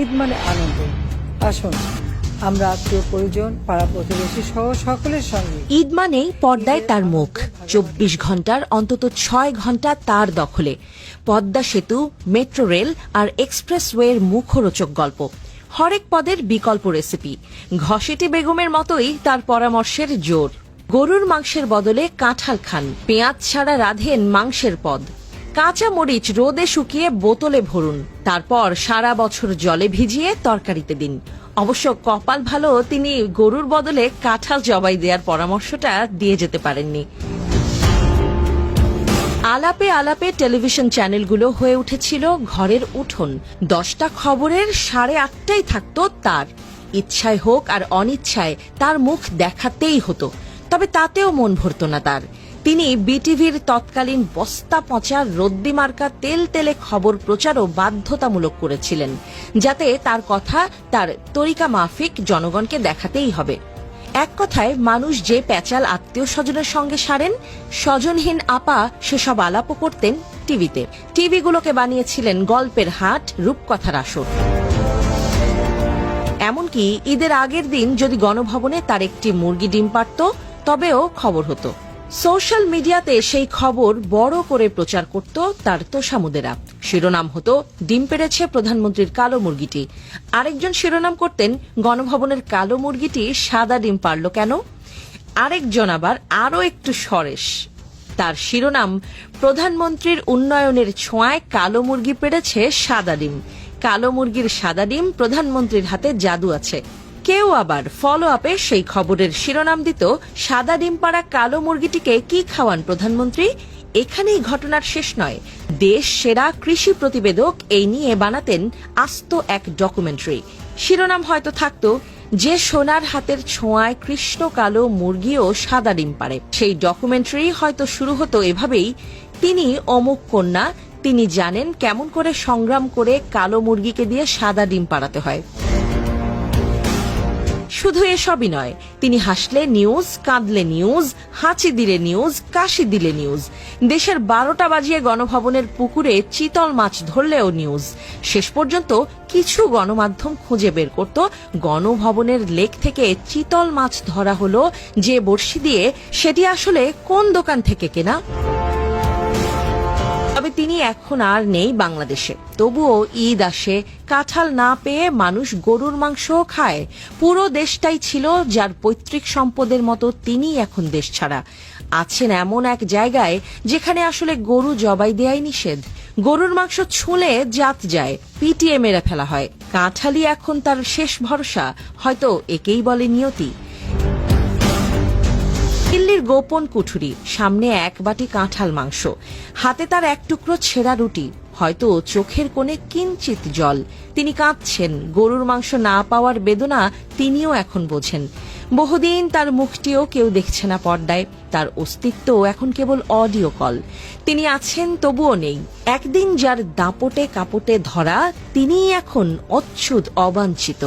ঈদ মানে আনন্দ। আসুন আমরা আত্মীয় পরিজন পাড়া প্রতিবেশী সহ সকলের সঙ্গে ঈদ মানেই পর্দায় তার মুখ, 24 ঘন্টার অন্তত 6 ঘন্টা তার দখলে। পদ্মা সেতু, মেট্রো রেল আর এক্সপ্রেসওয়ের মুখরোচক গল্প, হরেক পদের বিকল্প রেসিপি, ঘসেটি বেগমের মতোই তার পরামর্শের জোর। গরুর মাংসের বদলে কাঁঠাল খান, পেঁয়াজ ছাড়া রাঁধেন মাংসের পদ, কাঁচা মরিচ রোদে শুকিয়ে বোতলে ভরুন, তারপর সারা বছর জলে ভিজিয়ে তরকারিতে দিন। অবশ্য কপাল ভালো, তিনি গরুর বদলে কাঁঠাল জবাই দেওয়ার পরামর্শটা দিয়ে যেতে পারেননি। আলাপে আলাপে টেলিভিশন চ্যানেলগুলো হয়ে উঠেছিল ঘরের উঠোন। 10টা খবরের 8:30টাই থাকতো তার। ইচ্ছায় হোক আর অনিচ্ছায় তার মুখ দেখাতেই হতো, তবে তাতেও মন ভরত না তার। তিনি বিটিভির তৎকালীন বস্তা পচা রদ্দি মার্কা তেল তেলে খবর প্রচারও বাধ্যতামূলক করেছিলেন, যাতে তার কথা তার তরিকা মাফিক জনগণকে দেখাতেই হবে। এক কথায়, মানুষ যে প্যাচাল আত্মীয় স্বজনের সঙ্গে সারেন, স্বজনহীন আপা সেসব আলাপও করতেন টিভিতে। টিভিগুলোকে বানিয়েছিলেন গল্পের হাট, রূপকথার আসর। এমনকি ঈদের আগের দিন যদি গণভবনে তার একটি মুরগি ডিম পারত, তবেও খবর হতো। সোশ্যাল মিডিয়াতে সেই খবর বড় করে প্রচার করত তার তোষামুদেরা। শিরোনাম হতো, ডিম পেড়েছে প্রধানমন্ত্রীর কালো মুরগিটি। আরেকজন শিরোনাম করতেন, গণভবনের কালো মুরগিটি সাদা ডিম পারল কেন? আরেকজন আবার আরও একটু সরেস, তার শিরোনাম, প্রধানমন্ত্রীর উন্নয়নের ছোঁয়ায় কালো মুরগি পেড়েছে সাদা ডিম। কালো মুরগির সাদা ডিম, প্রধানমন্ত্রীর হাতে জাদু আছে। কেউ আবার ফলো আপে সেই খবরের শিরোনাম দিত, সাদা ডিম পাড়া কালো মুরগিটিকে কি খাওয়ান প্রধানমন্ত্রী? এখানেই ঘটনার শেষ নয়, দেশ সেরা কৃষি প্রতিবেদক এই নিয়ে বানাতেন আস্ত এক ডকুমেন্টারি। শিরোনাম হয়তো থাকতো, যে সোনার হাতের ছোঁয়ায় কৃষ্ণ কালো মুরগিও সাদা ডিম পারে। সেই ডকুমেন্টারি হয়তো শুরু হতো এভাবেই, তিনি অমুক কন্যা, তিনি জানেন কেমন করে সংগ্রাম করে কালো মুরগিকে দিয়ে সাদা ডিম পাড়াতে হয়। শুধু এসবই নয়, তিনি হাসলে নিউজ, কাঁদলে নিউজ, হাঁচি দিলে নিউজ, কাশি দিলে নিউজ। দেশের 12টা বাজিয়ে গণভবনের পুকুরে চিতল মাছ ধরলেও নিউজ। শেষ পর্যন্ত কিছু গণমাধ্যম খুঁজে বের করত, গণভবনের লেক থেকে চিতল মাছ ধরা হলো যে বড়শি দিয়ে, সেটি আসলে কোন দোকান থেকে কেনা। তবে তিনি এখন আর নেই বাংলাদেশে। তবুও ঈদ আসে, কাঁঠাল না পেয়ে মানুষ গরুর মাংসও খায়। পুরো দেশটাই ছিল যার পৈতৃক সম্পদের মতো, তিনি এখন দেশ ছাড়া আছেন এমন এক জায়গায় যেখানে আসলে গরু জবাই দেয়াই নিষেধ। গরুর মাংস ছুঁলে জাত যায়, পিটিয়ে মেরে ফেলা হয়। কাঁঠালই এখন তার শেষ ভরসা, হয়তো একেই বলে নিয়তি। দিল্লির গোপন কুঠুরি, সামনে এক বাটি কাঁঠাল মাংস, হাতে তার এক টুকরো ছেঁড়া রুটি, হয়তো চোখের কোণে কিঞ্চিত জল। তিনি কাঁদছেন, গরুর মাংস না পাওয়ার বেদনা তিনিও এখন বোঝেন। বহুদিন তার মুখটিও কেউ দেখছে না পর্দায়, তার অস্তিত্ব এখন কেবল অডিও কল। তিনি আছেন, তবুও নেই। একদিন যার দাপটে কাপটে ধরা, তিনিই এখন অচ্ছুত, অবাঞ্ছিত।